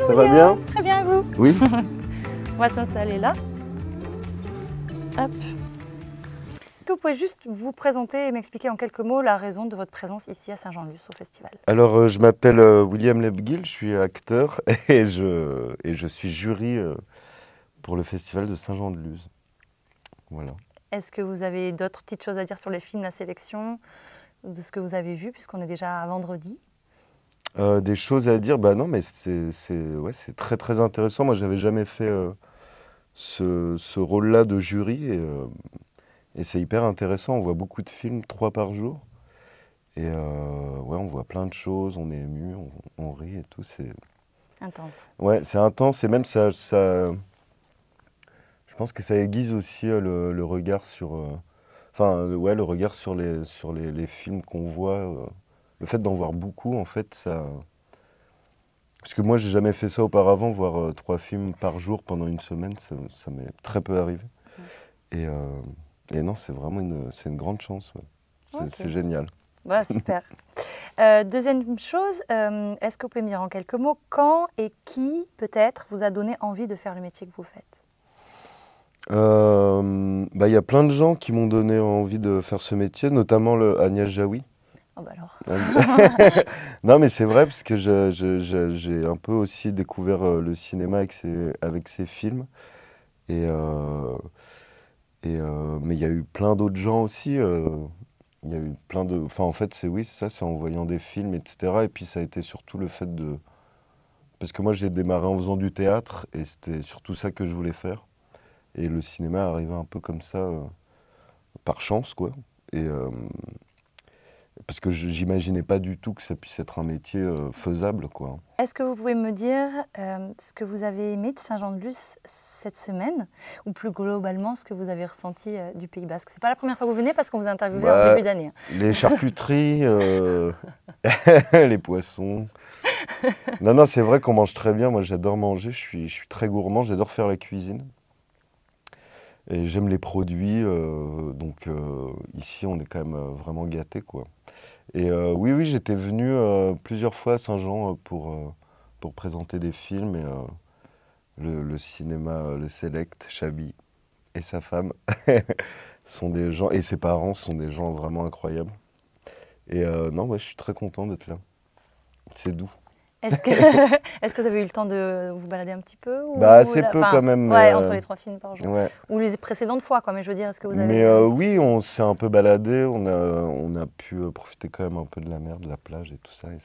Ça va bien? Très bien, et vous? Oui. On va s'installer là. Hop. Est-ce que vous pouvez juste vous présenter et m'expliquer en quelques mots la raison de votre présence ici à Saint-Jean-de-Luz au festival? Alors, je m'appelle William Lebguil, je suis acteur et je suis jury pour le festival de Saint-Jean-de-Luz. Voilà. Est-ce que vous avez d'autres petites choses à dire sur les films, la sélection, de ce que vous avez vu, puisqu'on est déjà à vendredi? Des choses à dire? Bah non, mais ouais, c'est très très intéressant. Moi, j'avais jamais fait ce rôle-là de jury et c'est hyper intéressant. On voit beaucoup de films, 3 par jour. Et ouais, on voit plein de choses, on est ému, on rit et tout. C'est Intense. ouais, c'est intense et même je pense que ça aiguise aussi le regard sur, ouais, le regard sur les films qu'on voit. Le fait d'en voir beaucoup, en fait, ça. Parce que moi, j'ai jamais fait ça auparavant, voir 3 films par jour pendant une semaine, ça m'est très peu arrivé. Et, non, c'est vraiment c'est une grande chance. Ouais. C'est génial. Bah, super. Deuxième chose, est-ce que vous pouvez me dire en quelques mots quand et qui, peut-être, vous a donné envie de faire le métier que vous faites? Bah, y a plein de gens qui m'ont donné envie de faire ce métier, notamment Agnès Jaoui. Oh bah alors. Non, mais c'est vrai, parce que j'ai un peu aussi découvert le cinéma avec ses films. Mais il y a eu plein d'autres gens aussi. Il y a eu plein de. Enfin, en fait, c'est en voyant des films, etc. Et puis, ça a été surtout le fait de. Parce que moi, j'ai démarré en faisant du théâtre, et c'était surtout ça que je voulais faire. Et le cinéma arrivait un peu comme ça, par chance, quoi. Et. Parce que j'imaginais pas du tout que ça puisse être un métier faisable, quoi. Est-ce que vous pouvez me dire ce que vous avez aimé de Saint-Jean-de-Luz cette semaine, ou plus globalement ce que vous avez ressenti du Pays Basque? C'est pas la première fois que vous venez parce qu'on vous a interviewé en début d'année. Les charcuteries, les poissons. Non, c'est vrai qu'on mange très bien. Moi, j'adore manger. Je suis très gourmand. J'adore faire la cuisine. Et j'aime les produits. Donc ici, on est quand même vraiment gâtés, quoi. Et oui, j'étais venu plusieurs fois à Saint-Jean pour présenter des films. Et le cinéma, le Select, Chabi et sa femme sont des gens, et ses parents sont des gens vraiment incroyables. Et non, je suis très content d'être là. C'est doux. Est-ce que vous avez eu le temps de vous balader un petit peu ou assez peu quand même. Ouais, entre les 3 films par jour. Ouais. Ou les précédentes fois, quoi. Mais je veux dire, est-ce que vous avez... Mais oui, on s'est un peu baladé. On a pu profiter quand même un peu de la mer, de la plage et tout ça. Et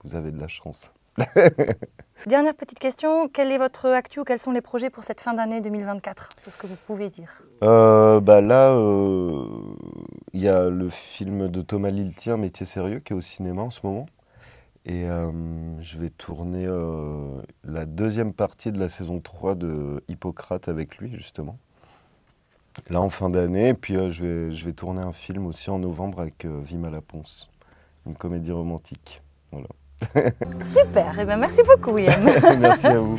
vous avez de la chance. Dernière petite question, quelle est votre actu ou quels sont les projets pour cette fin d'année 2024? C'est ce que vous pouvez dire. Là, il y a le film de Thomas Lilti, Un métier sérieux, qui est au cinéma en ce moment. Et je vais tourner la deuxième partie de la saison 3 de Hippocrate avec lui, justement. Là, en fin d'année. Et puis, je vais tourner un film aussi en novembre avec Vima Laponce. Une comédie romantique. Voilà. Super, et bien merci beaucoup, William. Merci à vous.